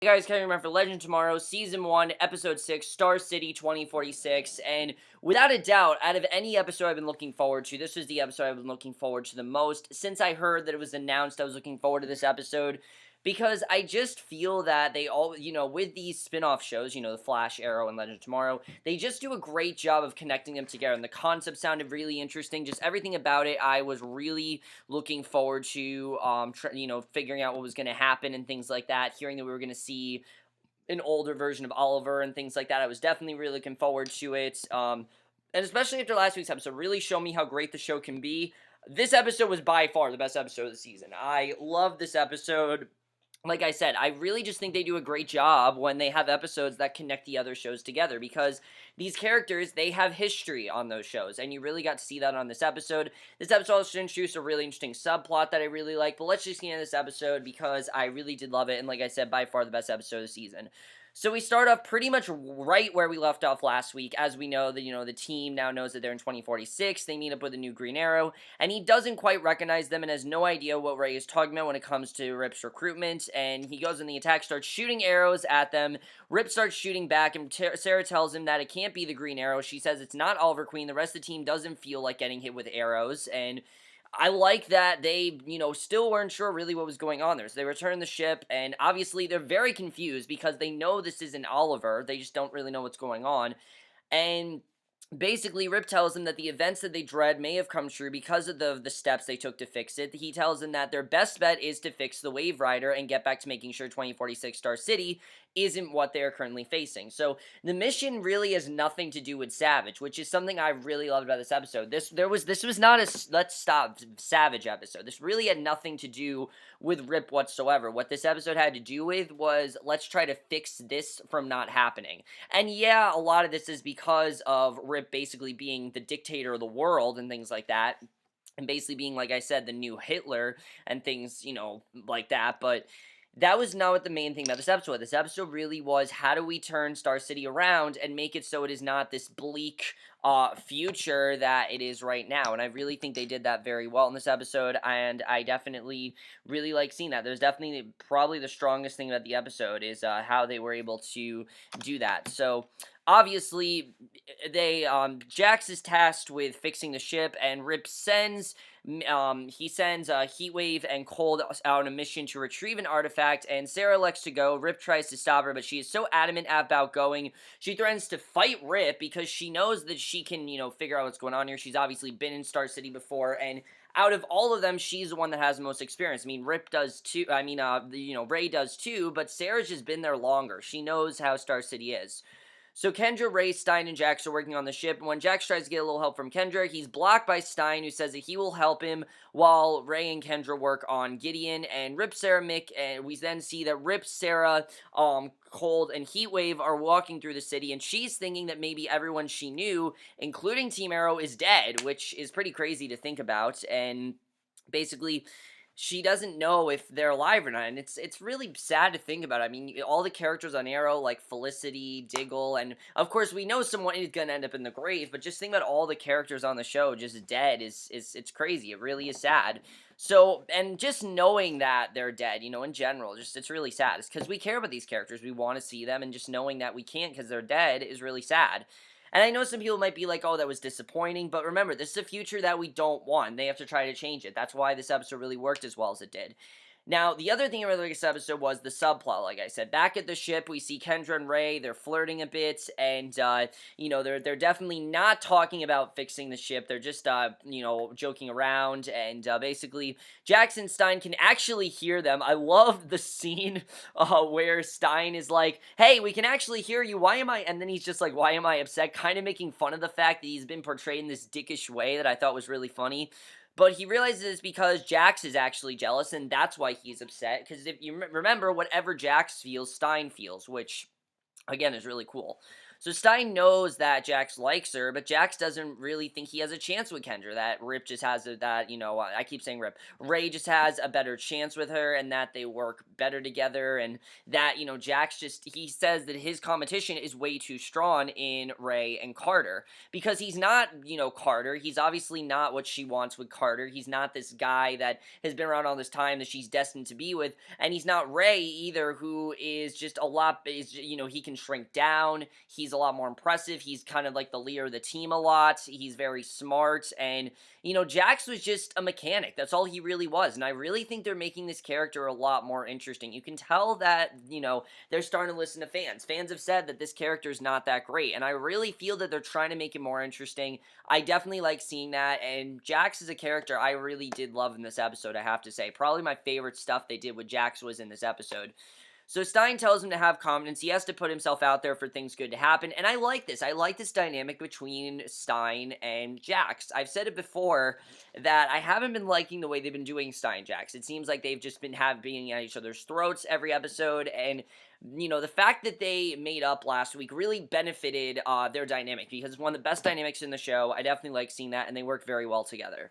Hey guys, Kendra for Legend Tomorrow, Season 1, Episode 6, Star City 2046, and without a doubt, out of any episode I've been looking forward to, this was the episode I've been looking forward to the most. Since I heard that it was announced, I was looking forward to this episode, because I just feel that they all, with these spin-off shows, The Flash, Arrow, and Legend Tomorrow, they just do a great job of connecting them together, and the concept sounded really interesting, just everything about it, I was really looking forward to, figuring out what was going to happen and things like that, hearing that we were going to see an older version of Oliver and things like that. I was definitely really looking forward to it. And especially after last week's episode, really showed me how great the show can be. This episode was by far the best episode of the season. I love this episode. Like I said, I really just think they do a great job when they have episodes that connect the other shows together, because these characters, they have history on those shows, and you really got to see that on this episode. This episode also introduced a really interesting subplot that I really like, but let's just get into this episode because I really did love it, and like I said, by far the best episode of the season. So we start off pretty much right where we left off last week. As we know, that the team now knows that they're in 2046. They meet up with a new Green Arrow, and he doesn't quite recognize them and has no idea what Ray is talking about when it comes to Rip's recruitment. And he goes in the attack, starts shooting arrows at them. Rip starts shooting back, and Sarah tells him that it can't be the Green Arrow. She says it's not Oliver Queen. The rest of the team doesn't feel like getting hit with arrows, and I like that they, still weren't sure really what was going on there. So they return the ship, and obviously they're very confused because they know this isn't Oliver. They just don't really know what's going on. And basically, Rip tells them that the events that they dread may have come true because of the steps they took to fix it. He tells them that their best bet is to fix the Wave Rider and get back to making sure 2046 Star City isn't what they are currently facing. So the mission really has nothing to do with Savage, which is something I really loved about this episode. This was not a let's stop Savage episode. This really had nothing to do with Rip whatsoever. What this episode had to do with was, let's try to fix this from not happening. And yeah, a lot of this is because of Rip basically being the dictator of the world and things like that, and basically being, like I said, the new Hitler and things, like that, but that was not what the main thing about this episode was. This episode really was, how do we turn Star City around and make it so it is not this bleak future that it is right now, and I really think they did that very well in this episode, and I definitely really like seeing that. There's definitely probably the strongest thing about the episode is how they were able to do that. So obviously, Jax is tasked with fixing the ship, and Rip sends Heatwave and Cold out on a mission to retrieve an artifact, and Sarah elects to go. Rip tries to stop her, but she is so adamant about going. She threatens to fight Rip because she knows that she can, figure out what's going on here. She's obviously been in Star City before, and out of all of them, she's the one that has the most experience. I mean, Rip does too. I mean, Ray does too, but Sarah's just been there longer. She knows how Star City is. So Kendra, Ray, Stein, and Jax are working on the ship, and when Jax tries to get a little help from Kendra, he's blocked by Stein, who says that he will help him while Ray and Kendra work on Gideon, and Rip, Sarah, Mick, and we then see that Rip, Sarah, Cold, and Heatwave are walking through the city, and she's thinking that maybe everyone she knew, including Team Arrow, is dead, which is pretty crazy to think about, and basically she doesn't know if they're alive or not, and it's really sad to think about. I mean, all the characters on Arrow, like Felicity, Diggle, and of course we know someone is gonna end up in the grave, but just think about all the characters on the show just dead is it's crazy. It really is sad. So, and just knowing that they're dead, in general, just it's really sad. It's because we care about these characters, we want to see them, and just knowing that we can't because they're dead is really sad. And I know some people might be like, oh, that was disappointing, but remember, this is a future that we don't want. They have to try to change it. That's why this episode really worked as well as it did. Now, the other thing I really liked this episode was the subplot, like I said. Back at the ship, we see Kendra and Ray, they're flirting a bit, and, they're definitely not talking about fixing the ship. They're just, joking around, and, basically, Jackson Stein can actually hear them. I love the scene, where Stein is like, hey, we can actually hear you, why am I, and then he's just like, why am I upset, kind of making fun of the fact that he's been portrayed in this dickish way that I thought was really funny. But he realizes it's because Jax is actually jealous, and that's why he's upset. Because if you remember, whatever Jax feels, Stein feels, which, again, is really cool. So Stein knows that Jax likes her, but Jax doesn't really think he has a chance with Kendra. That Rip just has that, I keep saying Rip. Ray just has a better chance with her, and that they work better together, and that, Jax he says that his competition is way too strong in Ray and Carter, because he's not, Carter. He's obviously not what she wants with Carter. He's not this guy that has been around all this time that she's destined to be with, and he's not Ray either, who is just a lot, he can shrink down. He's a lot more impressive. He's kind of like the leader of the team a lot. He's very smart, and Jax was just a mechanic. That's all he really was, and I really think they're making this character a lot more interesting. You can tell that, they're starting to listen to fans. Fans have said that this character is not that great, and I really feel that they're trying to make it more interesting. I definitely like seeing that, and Jax is a character I really did love in this episode, I have to say. Probably my favorite stuff they did with Jax was in this episode. So Stein tells him to have confidence. He has to put himself out there for things good to happen. And I like this. I like this dynamic between Stein and Jax. I've said it before that I haven't been liking the way they've been doing Stein and Jax. It seems like they've just been being at each other's throats every episode. And, the fact that they made up last week really benefited their dynamic, because it's one of the best dynamics in the show. I definitely like seeing that, and they work very well together.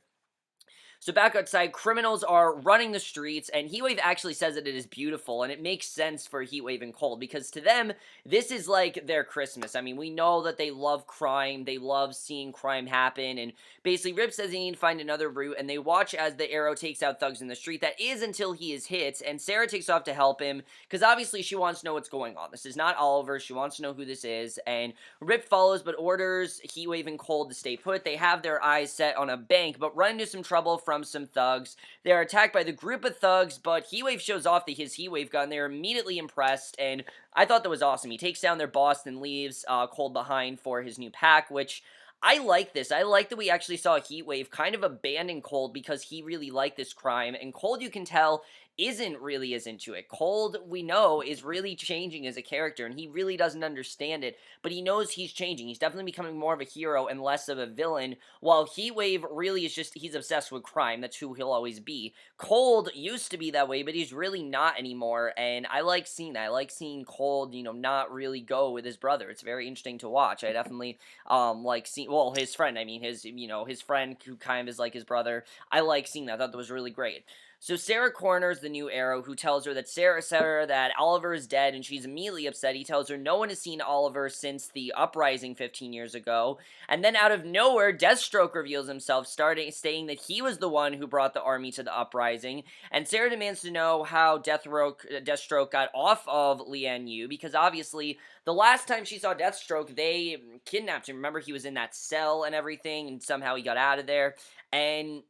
So back outside, criminals are running the streets, and Heatwave actually says that it is beautiful, and it makes sense for Heatwave and Cold, because to them, this is like their Christmas. I mean, we know that they love crime, they love seeing crime happen, and basically Rip says they need to find another route, and they watch as the Arrow takes out thugs in the street. That is until he is hit, and Sarah takes off to help him, because obviously she wants to know what's going on. This is not Oliver, she wants to know who this is, and Rip follows, but orders Heatwave and Cold to stay put. They have their eyes set on a bank, but run into some trouble from some thugs. They are attacked by the group of thugs, but Heatwave shows off his Heatwave gun. They're immediately impressed, and I thought that was awesome. He takes down their boss and leaves Cold behind for his new pack, which I like this. I like that we actually saw Heatwave kind of abandon Cold because he really liked this crime, and Cold, you can tell, isn't really as into it. Cold, we know, is really changing as a character, and he really doesn't understand it, but he knows he's changing. He's definitely becoming more of a hero and less of a villain, while Heatwave really is just, he's obsessed with crime. That's who he'll always be. Cold used to be that way, but he's really not anymore, and I like seeing that. I like seeing Cold, not really go with his brother. It's very interesting to watch. I definitely, like seeing, well, his friend, I mean, his friend who kind of is like his brother. I like seeing that. I thought that was really great. So Sarah corners the new Arrow, who tells her that Sarah that Oliver is dead, and she's immediately upset. He tells her no one has seen Oliver since the uprising 15 years ago. And then out of nowhere, Deathstroke reveals himself, saying that he was the one who brought the army to the uprising. And Sarah demands to know how Deathstroke got off of Lian Yu, because obviously the last time she saw Deathstroke, they kidnapped him. Remember, he was in that cell and everything, and somehow he got out of there. And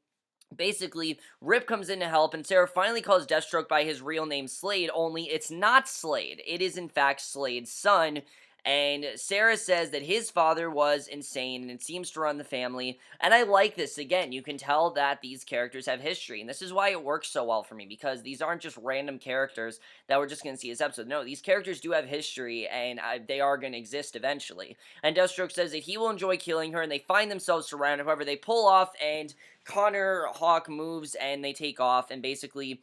basically, Rip comes in to help, and Sarah finally calls Deathstroke by his real name, Slade, only it's not Slade. It is, in fact, Slade's son, and Sarah says that his father was insane, and it seems to run the family, and I like this. Again, you can tell that these characters have history, and this is why it works so well for me, because these aren't just random characters that we're just going to see this episode. No, these characters do have history, and they are going to exist eventually. And Deathstroke says that he will enjoy killing her, and they find themselves surrounded. However, they pull off, and Connor Hawk moves, and they take off, and basically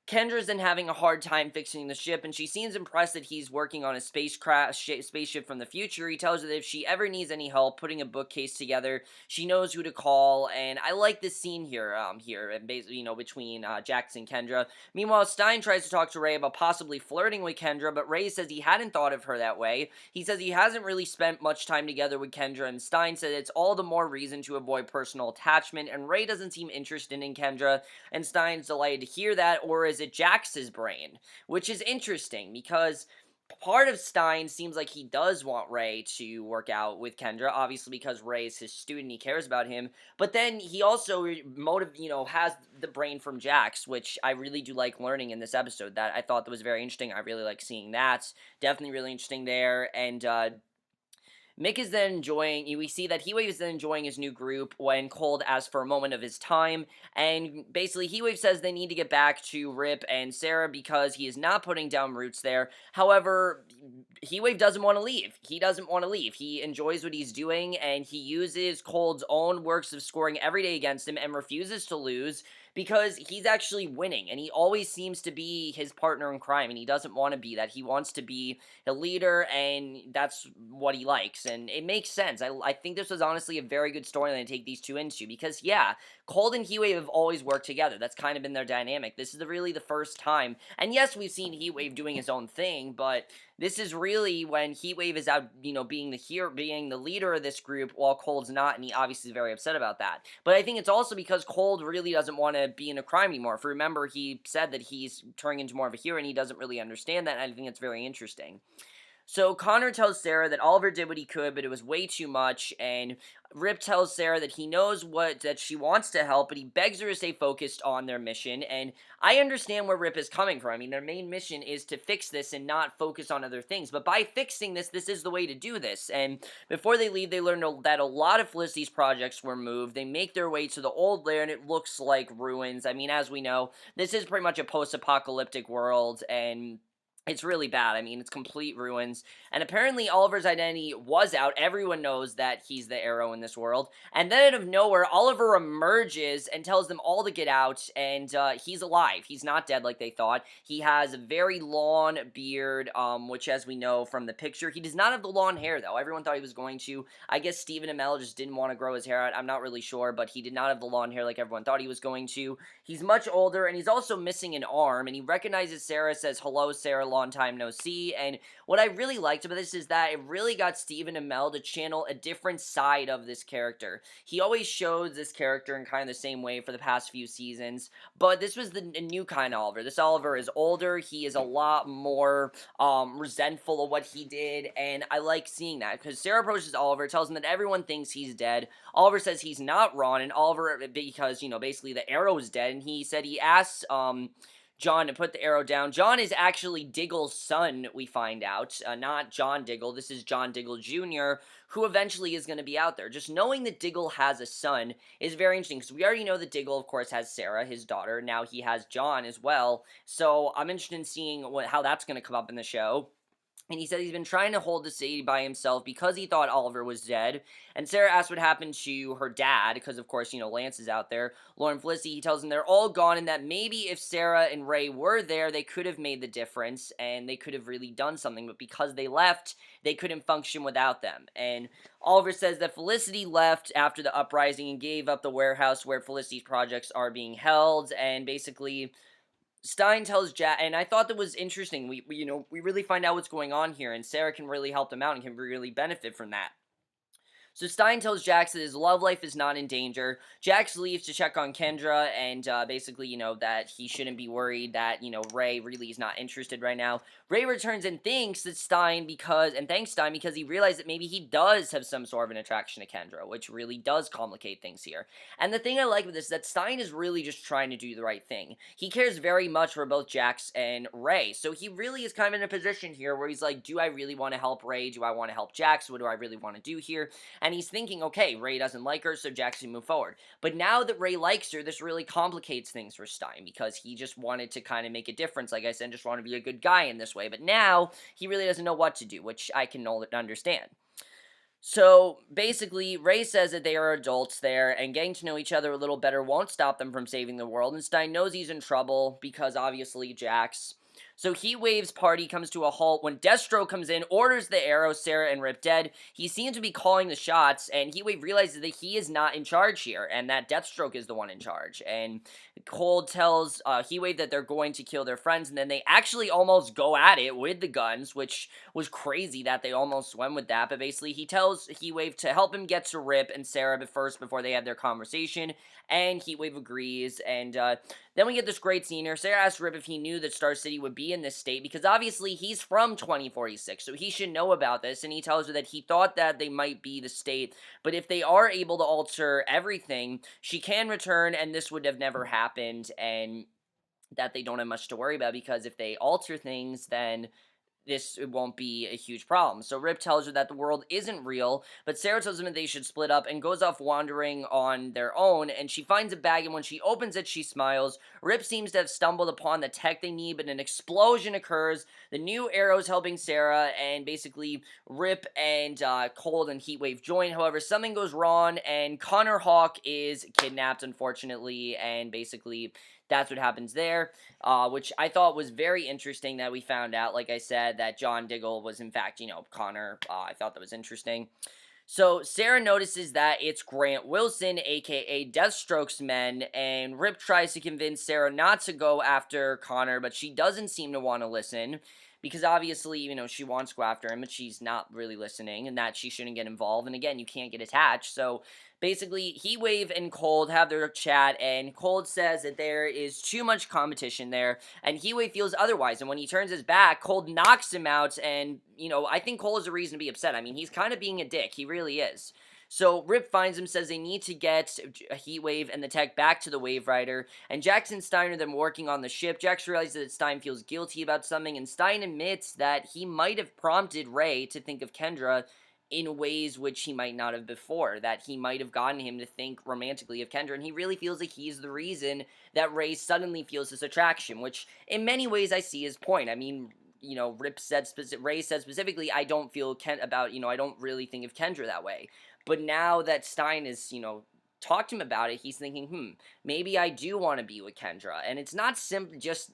Kendra's then having a hard time fixing the ship, and she seems impressed that he's working on a spaceship from the future. He tells her that if she ever needs any help putting a bookcase together, she knows who to call, and I like this scene here, and basically, between Jax and Kendra. Meanwhile, Stein tries to talk to Ray about possibly flirting with Kendra, but Ray says he hadn't thought of her that way. He says he hasn't really spent much time together with Kendra, and Stein said it's all the more reason to avoid personal attachment, and Ray doesn't seem interested in Kendra, and Stein's delighted to hear that, or is it Jax's brain? Which is interesting, because part of Stein seems like he does want Ray to work out with Kendra, obviously because Ray is his student, he cares about him, but then he also has the brain from Jax, which I really do like learning in this episode. That I thought that was very interesting. I really like seeing that. Definitely really interesting there. And Mick is then we see that Heatwave is then enjoying his new group when Cold asks for a moment of his time, and basically Heatwave says they need to get back to Rip and Sarah because he is not putting down roots there. However, Heatwave doesn't want to leave. He doesn't want to leave. He enjoys what he's doing, and he uses Cold's own works of scoring every day against him and refuses to lose. because he's actually winning, and he always seems to be his partner in crime, and he doesn't want to be that. He wants to be a leader, and that's what he likes, and it makes sense. I think this was honestly a very good storyline to take these two into, because yeah, Cold and Heatwave have always worked together. That's kind of been their dynamic. This is really the first time, and yes, we've seen Heatwave doing his own thing, but this is really when Heatwave is out, being the hero, being the leader of this group, while Cold's not, and he obviously is very upset about that. But I think it's also because Cold really doesn't want to be in a crime anymore. If you remember, he said that he's turning into more of a hero, and he doesn't really understand that, and I think it's very interesting. So Connor tells Sarah that Oliver did what he could, but it was way too much, and Rip tells Sarah that he knows that she wants to help, but he begs her to stay focused on their mission, and I understand where Rip is coming from. I mean, their main mission is to fix this and not focus on other things, but by fixing this is the way to do this, and before they leave, they learn that a lot of Felicity's projects were moved. They make their way to the old lair, and it looks like ruins. I mean, as we know, this is pretty much a post-apocalyptic world, and it's really bad. I mean, it's complete ruins. And apparently Oliver's identity was out. Everyone knows that he's the Arrow in this world. And then out of nowhere, Oliver emerges and tells them all to get out. And he's alive. He's not dead like they thought. He has a very long beard, which as we know from the picture, he does not have the long hair though. Everyone thought he was going to. I guess Stephen Amell just didn't want to grow his hair out. I'm not really sure, but he did not have the long hair like everyone thought he was going to. He's much older, and he's also missing an arm. And he recognizes Sarah, says, "Hello, Sarah, long time no see." And what I really liked about this is that it really got Stephen Amell to channel a different side of this character. He always shows this character in kind of the same way for the past few seasons, but this was a new kind of Oliver. This Oliver is older. He is a lot more resentful of what he did, and I like seeing that, because Sarah approaches Oliver, tells him that everyone thinks he's dead. Oliver says he's not wrong, and Oliver, because, basically the Arrow is dead, and he said he asked, John to put the arrow down. John is actually Diggle's son, we find out, not John Diggle. This is John Diggle Jr., who eventually is going to be out there. Just knowing that Diggle has a son is very interesting, because we already know that Diggle, of course, has Sarah, his daughter. Now he has John as well, so I'm interested in seeing how that's going to come up in the show. And he said he's been trying to hold the city by himself because he thought Oliver was dead. And Sarah asks what happened to her dad, because of course, Lance is out there. Lauren Felicity, he tells them they're all gone, and that maybe if Sarah and Ray were there, they could have made the difference, and they could have really done something. But because they left, they couldn't function without them. And Oliver says that Felicity left after the uprising and gave up the warehouse where Felicity's projects are being held, and basically Stein tells Jack, and I thought that was interesting. We really find out what's going on here, and Sarah can really help them out and can really benefit from that. So Stein tells Jax that his love life is not in danger. Jax leaves to check on Kendra, and basically, that he shouldn't be worried that, Ray really is not interested right now. Ray returns and thanks Stein because he realized that maybe he does have some sort of an attraction to Kendra, which really does complicate things here. And the thing I like with this is that Stein is really just trying to do the right thing. He cares very much for both Jax and Ray, so he really is kind of in a position here where he's like, do I really want to help Ray? Do I want to help Jax? What do I really want to do here? And he's thinking, okay, Ray doesn't like her, so Jax can move forward. But now that Ray likes her, this really complicates things for Stein, because he just wanted to kind of make a difference, like I said, just want to be a good guy in this way. But now, he really doesn't know what to do, which I can understand. So, basically, Ray says that they are adults there, and getting to know each other a little better won't stop them from saving the world, and Stein knows he's in trouble, because obviously Jax. So Heatwave's party comes to a halt when Deathstroke comes in, orders the Arrow, Sarah, and Rip dead. He seems to be calling the shots, and Heatwave realizes that he is not in charge here, and that Deathstroke is the one in charge. And Cold tells Heatwave that they're going to kill their friends, and then they actually almost go at it with the guns, which was crazy that they almost went with that. But basically, he tells Heatwave to help him get to Rip and Sarah before they have their conversation, and Heatwave agrees, and then we get this great scene here. Sarah asks Rip if he knew that Star City would be in this state, because obviously he's from 2046, so he should know about this, and he tells her that he thought that they might be the state, but if they are able to alter everything, she can return, and this would have never happened, and that they don't have much to worry about, because if they alter things, then this it won't be a huge problem. So Rip tells her that the world isn't real, but Sarah tells him that they should split up and goes off wandering on their own, and she finds a bag, and when she opens it, she smiles. Rip seems to have stumbled upon the tech they need, but an explosion occurs. The new Arrow's helping Sarah, and basically Rip and Cold and Heatwave join. However, something goes wrong, and Connor Hawk is kidnapped, unfortunately, and basically that's what happens there, which I thought was very interesting that we found out, like I said, that John Diggle was in fact, Connor. I thought that was interesting. So Sarah notices that it's Grant Wilson, aka Deathstroke's men, and Rip tries to convince Sarah not to go after Connor, but she doesn't seem to want to listen. Because obviously, she wants to go after him, but she's not really listening, and that she shouldn't get involved. And again, you can't get attached. So basically, Heatwave and Cold have their chat, and Cold says that there is too much competition there, and Heatwave feels otherwise. And when he turns his back, Cold knocks him out, and, I think Cold has a reason to be upset. I mean, he's kind of being a dick. He really is. So Rip finds him, says they need to get Heatwave and the tech back to the Wave Rider, and Jax and Stein are then working on the ship. Jax realizes that Stein feels guilty about something, and Stein admits that he might have prompted Ray to think of Kendra in ways which he might not have before, that he might have gotten him to think romantically of Kendra, and he really feels like he's the reason that Ray suddenly feels this attraction, which in many ways I see his point. I mean, Ray said specifically, I don't feel I don't really think of Kendra that way. But now that Stein is, talked to him about it, he's thinking, maybe I do want to be with Kendra. And it's not simply just,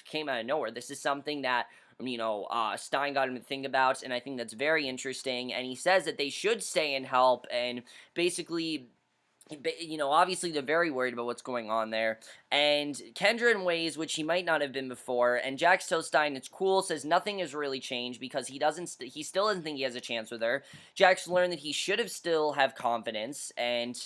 came out of nowhere. This is something that, Stein got him to think about, and I think that's very interesting. And he says that they should stay and help, and basically, obviously they're very worried about what's going on there. And Kendra in ways which he might not have been before. And Jax tells Stein it's cool, says nothing has really changed because he still doesn't think he has a chance with her. Jax learned that he should have still have confidence, and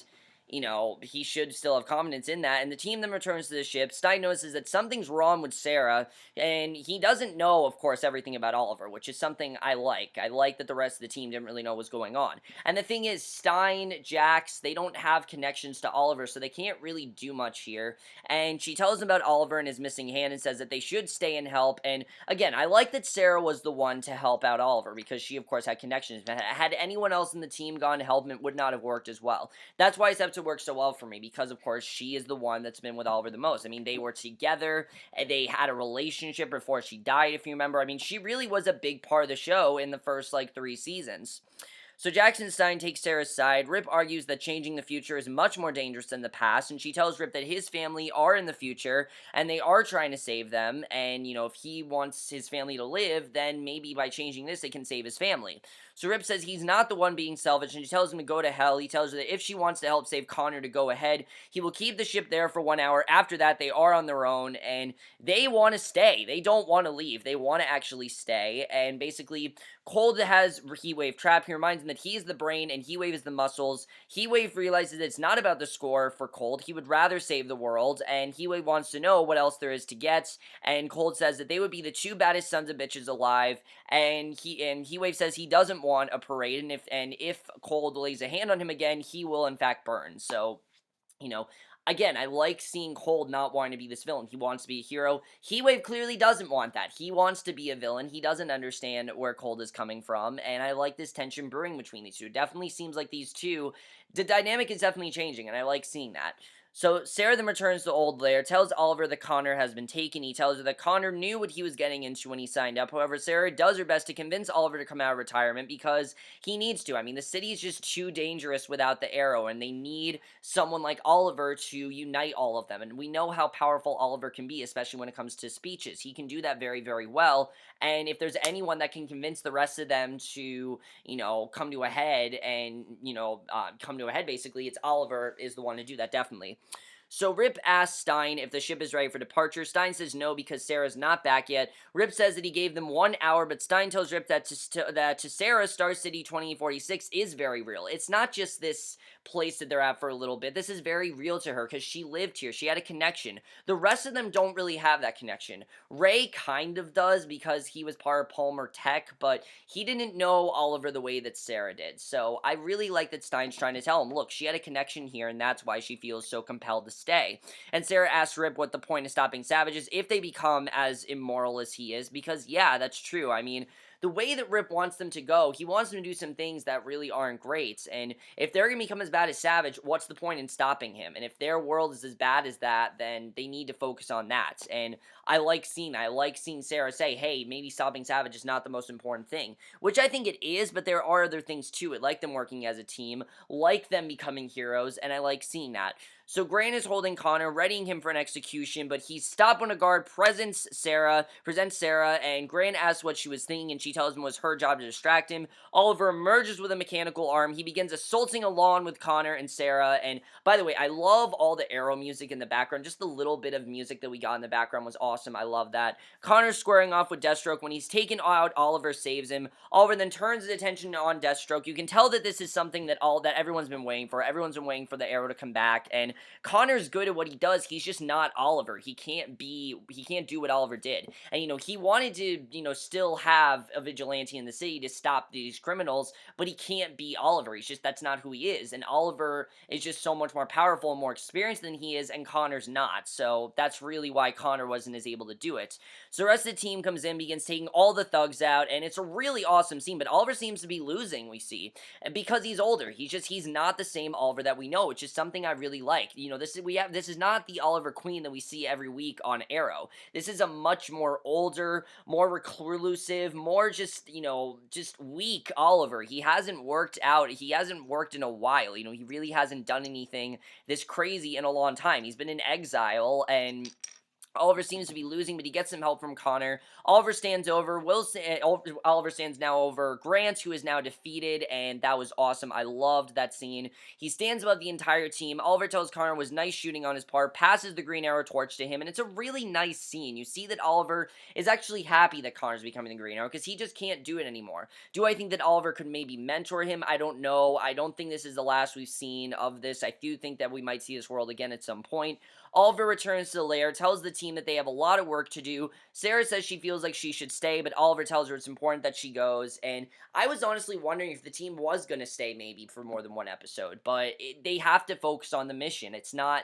he should still have confidence in that. And the team then returns to the ship. Stein notices that something's wrong with Sarah, and he doesn't know, of course, everything about Oliver, which is something I like. I like that the rest of the team didn't really know what was going on. And the thing is, Stein, Jax, they don't have connections to Oliver, so they can't really do much here. And she tells him about Oliver and his missing hand and says that they should stay and help. And again, I like that Sarah was the one to help out Oliver because she, of course, had connections. Had anyone else in the team gone to help him, it would not have worked as well. That's why this episode works so well for me, because of course she is the one that's been with Oliver the most. I mean, they were together, and they had a relationship before she died, if you remember. I mean, she really was a big part of the show in the first 3 seasons. So Jackson Stein takes Sarah's side. Rip argues that changing the future is much more dangerous than the past, and she tells Rip that his family are in the future, and they are trying to save them, and, if he wants his family to live, then maybe by changing this, they can save his family. So Rip says he's not the one being selfish, and she tells him to go to hell. He tells her that if she wants to help save Connor, to go ahead. He will keep the ship there for 1 hour. After that, they are on their own, and they want to stay. They don't want to leave. They want to actually stay, and basically, Cold has Heatwave trapped. He reminds him that he's the brain and Heatwave is the muscles. Heatwave realizes that it's not about the score for Cold. He would rather save the world, and Heatwave wants to know what else there is to get, and Cold says that they would be the 2 baddest sons of bitches alive, and Heatwave says he doesn't want a parade, and if Cold lays a hand on him again, he will in fact burn. So, again, I like seeing Cold not wanting to be this villain. He wants to be a hero. Heatwave clearly doesn't want that. He wants to be a villain. He doesn't understand where Cold is coming from, and I like this tension brewing between these two. It definitely seems like these two, the dynamic is definitely changing, and I like seeing that. So Sarah then returns to Old Lair, tells Oliver that Connor has been taken. He tells her that Connor knew what he was getting into when he signed up. However, Sarah does her best to convince Oliver to come out of retirement because he needs to. I mean, the city is just too dangerous without the Arrow, and they need someone like Oliver to unite all of them. And we know how powerful Oliver can be, especially when it comes to speeches. He can do that very, very well. And if there's anyone that can convince the rest of them to, come to a head and, come to a head, basically, it's Oliver is the one to do that, definitely. So Rip asks Stein if the ship is ready for departure. Stein says no because Sarah's not back yet. Rip says that he gave them 1 hour, but Stein tells Rip that to Sarah, Star City 2046 is very real. It's not just this place that they're at for a little bit. This is very real to her because she lived here. She had a connection. The rest of them don't really have that connection. Ray kind of does because he was part of Palmer Tech, but he didn't know Oliver the way that Sarah did. So I really like that Stein's trying to tell him, look, she had a connection here, and that's why she feels so compelled to stay. And Sarah asks Rip what the point of stopping Savage is if they become as immoral as he is, because yeah, that's true. I mean, the way that Rip wants them to go, he wants them to do some things that really aren't great. And if they're going to become as bad as Savage, what's the point in stopping him? And if their world is as bad as that, then they need to focus on that. And I like seeing that. I like seeing Sarah say, hey, maybe stopping Savage is not the most important thing, which I think it is, but there are other things to it, like them working as a team, like them becoming heroes, and I like seeing that. So Grant is holding Connor, readying him for an execution, but he's stopped when a guard presents Sarah, and Grant asks what she was thinking, and she tells him it was her job to distract him. Oliver emerges with a mechanical arm. He begins assaulting along with Connor and Sarah, and by the way, I love all the Arrow music in the background. Just the little bit of music that we got in the background was awesome. I love that. Connor's squaring off with Deathstroke. When he's taken out, Oliver saves him. Oliver then turns his attention on Deathstroke. You can tell that this is something that everyone's been waiting for. Everyone's been waiting for the Arrow to come back, and Connor's good at what he does. He's just not Oliver. He can't do what Oliver did. And, he wanted to, still have a vigilante in the city to stop these criminals, but he can't be Oliver. That's not who he is. And Oliver is just so much more powerful and more experienced than he is, and Connor's not. So that's really why Connor wasn't as able to do it. So the rest of the team comes in, begins taking all the thugs out, and it's a really awesome scene, but Oliver seems to be losing, we see, because he's older. He's not the same Oliver that we know, which is something I really like. This is not the Oliver Queen that we see every week on Arrow. This is a much more older, more reclusive, more just weak Oliver. He hasn't worked out. He hasn't worked in a while. He really hasn't done anything this crazy in a long time. He's been in exile, and Oliver seems to be losing, but he gets some help from Connor. Oliver stands over. Oliver stands now over Grant, who is now defeated, and that was awesome. I loved that scene. He stands above the entire team. Oliver tells Connor it was nice shooting on his part, passes the Green Arrow torch to him, and it's a really nice scene. You see that Oliver is actually happy that Connor's becoming the Green Arrow, because he just can't do it anymore. Do I think that Oliver could maybe mentor him? I don't know. I don't think this is the last we've seen of this. I do think that we might see this world again at some point. Oliver returns to the lair, tells the team that they have a lot of work to do. Sarah says she feels like she should stay, but Oliver tells her it's important that she goes, and I was honestly wondering if the team was going to stay maybe for more than one episode, but they have to focus on the mission. It's not,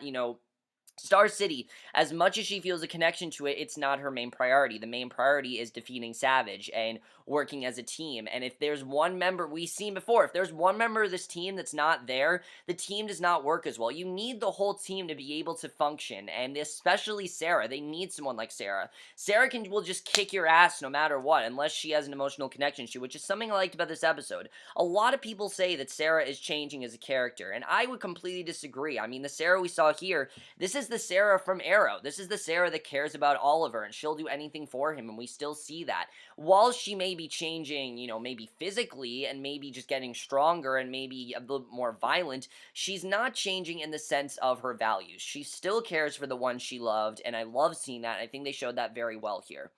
Star City, as much as she feels a connection to it, it's not her main priority. The main priority is defeating Savage and working as a team. And if there's one member, we've seen before, if there's one member of this team that's not there, the team does not work as well. You need the whole team to be able to function, and especially Sarah. They need someone like Sarah. Sarah will just kick your ass no matter what, unless she has an emotional connection to you, which is something I liked about this episode. A lot of people say that Sarah is changing as a character, and I would completely disagree. I mean, the Sarah we saw here, this is the Sarah from Arrow. This is the Sarah that cares about Oliver, and she'll do anything for him, and we still see that. While she may be changing, maybe physically, and maybe just getting stronger, and maybe a little more violent, she's not changing in the sense of her values. She still cares for the one she loved, and I love seeing that. I think they showed that very well here.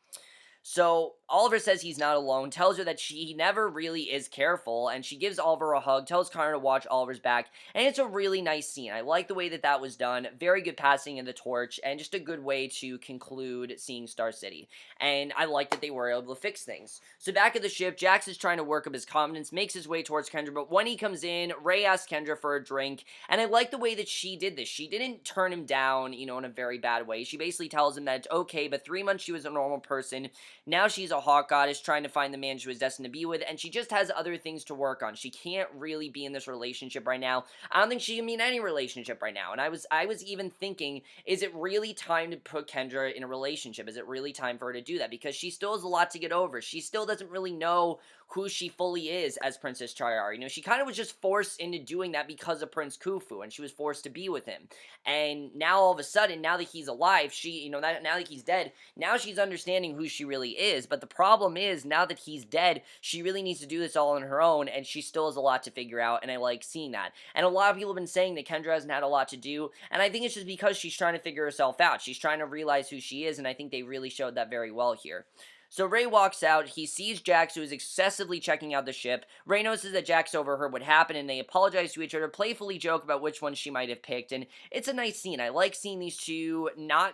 So Oliver says he's not alone, tells her that he never really is careful, and she gives Oliver a hug, tells Connor to watch Oliver's back, and it's a really nice scene. I like the way that was done. Very good passing of the torch, and just a good way to conclude seeing Star City. And I like that they were able to fix things. So back at the ship, Jax is trying to work up his confidence, makes his way towards Kendra, but when he comes in, Ray asks Kendra for a drink, and I like the way that she did this. She didn't turn him down, in a very bad way. She basically tells him that it's okay, but 3 months she was a normal person. Now she's a hawk goddess trying to find the man she was destined to be with, and she just has other things to work on. She can't really be in this relationship right now. I don't think she can be in any relationship right now. And I was even thinking, is it really time to put Kendra in a relationship? Is it really time for her to do that? Because she still has a lot to get over. She still doesn't really know who she fully is as Princess Chayar. She kind of was just forced into doing that because of Prince Khufu, and she was forced to be with him. And now all of a sudden, now that he's alive, now that he's dead, now she's understanding who she really is. But the problem is, now that he's dead, she really needs to do this all on her own, and she still has a lot to figure out, and I like seeing that. And a lot of people have been saying that Kendra hasn't had a lot to do, and I think it's just because she's trying to figure herself out. She's trying to realize who she is, and I think they really showed that very well here. So Ray walks out, he sees Jax, who is excessively checking out the ship. Ray notices that Jax overheard what happened, and they apologize to each other, playfully joke about which one she might have picked, and it's a nice scene. I like seeing these two not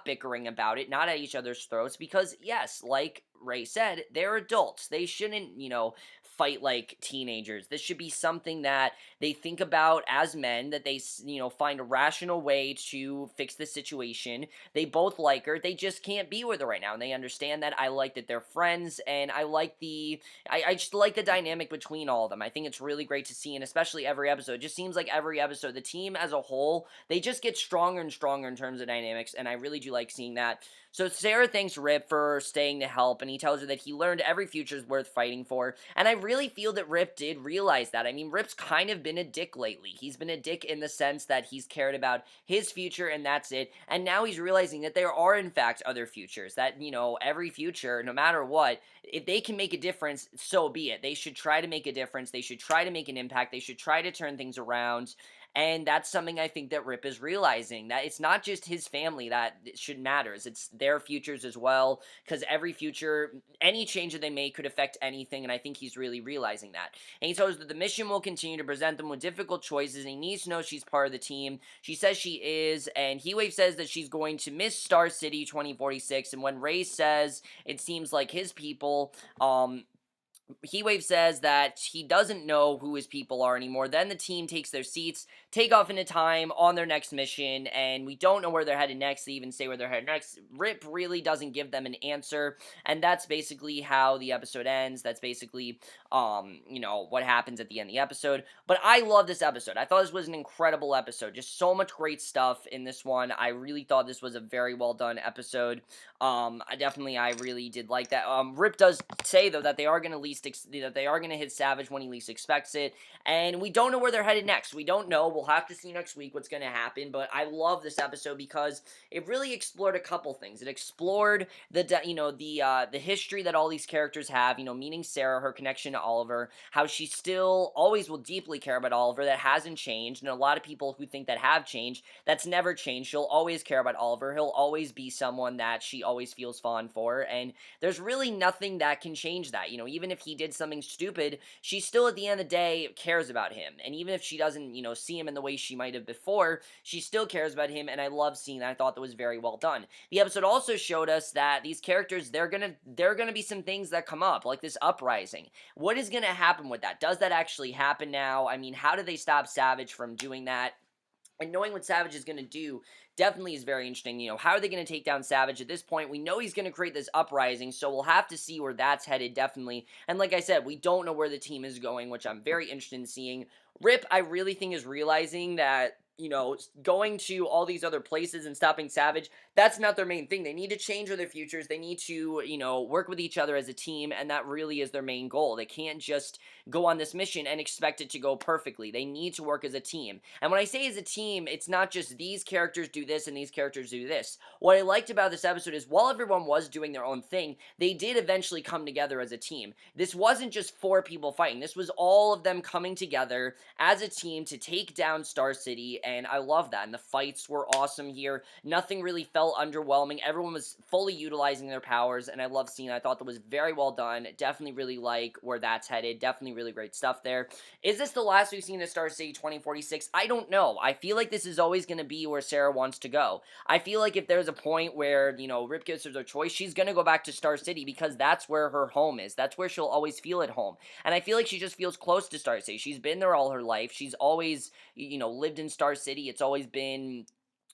bickering about it, not at each other's throats, because yes, like Ray said, they're adults. They shouldn't, fight like teenagers. This should be something that they think about as men, that they, find a rational way to fix the situation. They both like her. They just can't be with her right now. And they understand that. I like that they're friends. And I just like the dynamic between all of them. I think it's really great to see. And especially every episode. It just seems like every episode, the team as a whole, they just get stronger and stronger in terms of dynamics. And I really do like seeing that. So Sarah thanks Rip for staying to help, and he tells her that he learned every future is worth fighting for, and I really feel that Rip did realize that. I mean, Rip's kind of been a dick lately. He's been a dick in the sense that he's cared about his future, and that's it, and now he's realizing that there are, in fact, other futures, that, every future, no matter what, if they can make a difference, so be it. They should try to make a difference. They should try to make an impact. They should try to turn things around. And that's something I think that Rip is realizing, that it's not just his family that should matters. It's their futures as well, because every future, any change that they make could affect anything, and I think he's really realizing that. And he tells her that the mission will continue to present them with difficult choices, and he needs to know she's part of the team. She says she is, and Heatwave says that she's going to miss Star City 2046, and when Ray says it seems like his people, Heatwave says that he doesn't know who his people are anymore. Then the team takes their seats, take off into time on their next mission, and we don't know where they're headed next. They even say where they're headed next. Rip really doesn't give them an answer, and that's basically how the episode ends. That's basically, what happens at the end of the episode. But I love this episode. I thought this was an incredible episode. Just so much great stuff in this one. I really thought this was a very well done episode. I really did like that. Rip does say, though, that they are going to hit Savage when he least expects it, and we don't know where they're headed next. We don't know. We'll have to see next week what's going to happen, but I love this episode because it really explored a couple things. It explored the history that all these characters have, meaning Sarah, her connection to Oliver, how she still always will deeply care about Oliver. That hasn't changed, and a lot of people who think that have changed, that's never changed. She'll always care about Oliver. He'll always be someone that she always feels fond for, and there's really nothing that can change that. Even if he did something stupid, she still at the end of the day cares about him, and even if she doesn't, see him in the way she might have before, she still cares about him, and I love seeing that. I thought that was very well done. The episode also showed us that these characters, they're gonna be some things that come up, like this uprising. What is gonna happen with that? Does that actually happen now? I mean, how do they stop Savage from doing that? And knowing what Savage is going to do definitely is very interesting. How are they going to take down Savage at this point? We know he's going to create this uprising, so we'll have to see where that's headed, definitely. And like I said, we don't know where the team is going, which I'm very interested in seeing. Rip, I really think, is realizing that, going to all these other places and stopping Savage, that's not their main thing. They need to change their futures. They need to, work with each other as a team, and that really is their main goal. They can't just go on this mission and expect it to go perfectly. They need to work as a team. And when I say as a team, it's not just these characters do this and these characters do this. What I liked about this episode is while everyone was doing their own thing, they did eventually come together as a team. This wasn't just 4 people fighting. This was all of them coming together as a team to take down Star City, and I love that. And the fights were awesome here. Nothing really felt underwhelming. Everyone was fully utilizing their powers, and I love seeing it. I thought that was very well done. Definitely really like where that's headed. Definitely really great stuff there. Is this the last we've seen of Star City 2046? I don't know. I feel like this is always going to be where Sarah wants to go. I feel like if there's a point where, Rip gives her their choice, she's going to go back to Star City because that's where her home is. That's where she'll always feel at home. And I feel like she just feels close to Star City. She's been there all her life. She's always, lived in Star City. It's always been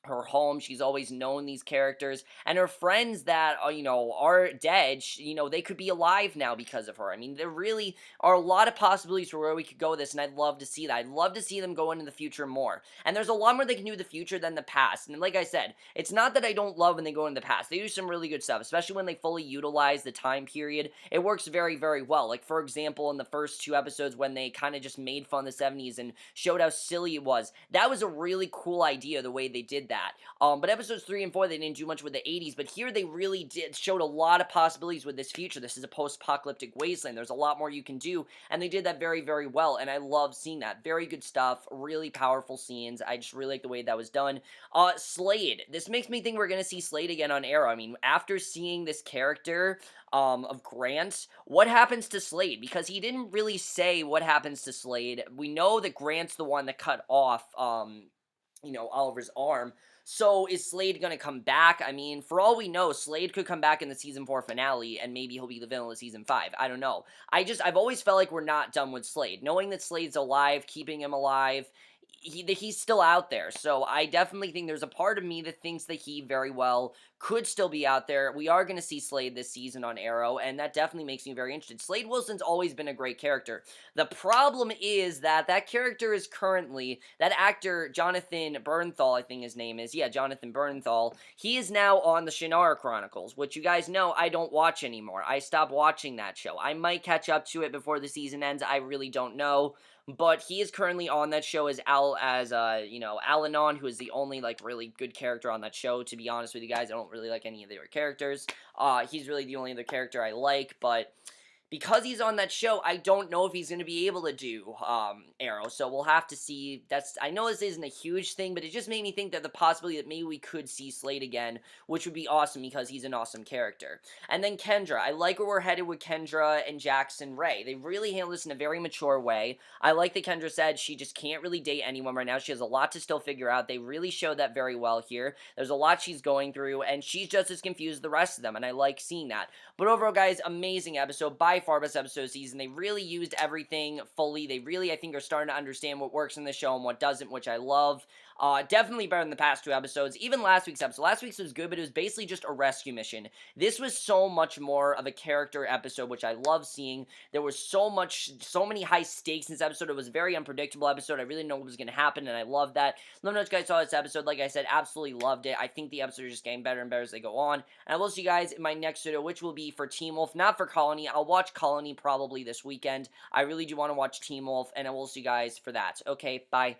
her home. She's always known these characters, and her friends that are dead, they could be alive now because of her. I mean, there really are a lot of possibilities for where we could go with this, and I'd love to see that. I'd love to see them go into the future more, and there's a lot more they can do with the future than the past. And like I said, it's not that I don't love when they go into the past. They do some really good stuff, especially when they fully utilize the time period. It works very, very well. Like, for example, in the first 2 episodes when they kind of just made fun of the 70s and showed how silly it was, that was a really cool idea, the way they did that. that. But episodes 3 and 4, they didn't do much with the 80s, but here they really did showed a lot of possibilities with this future. This is a post-apocalyptic wasteland. There's a lot more you can do, and they did that very, very well, and I love seeing that. Very good stuff, really powerful scenes. I just really like the way that was done. Slade. This makes me think we're gonna see Slade again on Arrow. I mean, after seeing this character, of Grant, what happens to Slade? Because he didn't really say what happens to Slade. We know that Grant's the one that cut off, Oliver's arm. So is Slade gonna come back? I mean, for all we know, Slade could come back in the season 4 finale, and maybe he'll be the villain of season 5. I don't know. I've always felt like we're not done with Slade. Knowing that Slade's alive, keeping him alive, he's still out there. So I definitely think there's a part of me that thinks that he very well could still be out there. We are going to see Slade this season on Arrow, and that definitely makes me very interested. Slade Wilson's always been a great character. The problem is that that character is currently, that actor, Jonathan Bernthal, I think his name is, yeah, Jonathan Bernthal, he is now on the Shannara Chronicles, which you guys know I don't watch anymore. I stopped watching that show. I might catch up to it before the season ends. I really don't know. But he is currently on that show as Al-Anon, who is the only, like, really good character on that show, to be honest with you guys. I don't really like any of their characters. He's really the only other character I like, but because he's on that show, I don't know if he's going to be able to do Arrow, so we'll have to see. I know this isn't a huge thing, but it just made me think that the possibility that maybe we could see Slade again, which would be awesome because he's an awesome character. And then Kendra. I like where we're headed with Kendra and Jackson Ray. They really handle this in a very mature way. I like that Kendra said she just can't really date anyone right now. She has a lot to still figure out. They really showed that very well here. There's a lot she's going through, and she's just as confused as the rest of them, and I like seeing that. But overall, guys, amazing episode. By far best episode of the season. They really used everything fully. They really, I think, are starting to understand what works in the show and what doesn't, which I love. Definitely better than the past 2 episodes. Even last week's episode. Last week's was good, but it was basically just a rescue mission. This was so much more of a character episode, which I love seeing. There was so many high stakes in this episode. It was a very unpredictable episode. I really didn't know what was going to happen, and I love that. Let me know what you guys saw this episode. Like I said, absolutely loved it. I think the episodes are just getting better and better as they go on. And I will see you guys in my next video, which will be for Teen Wolf, not for Colony. I'll watch Colony probably this weekend. I really do want to watch Teen Wolf, and I will see you guys for that. Okay, bye.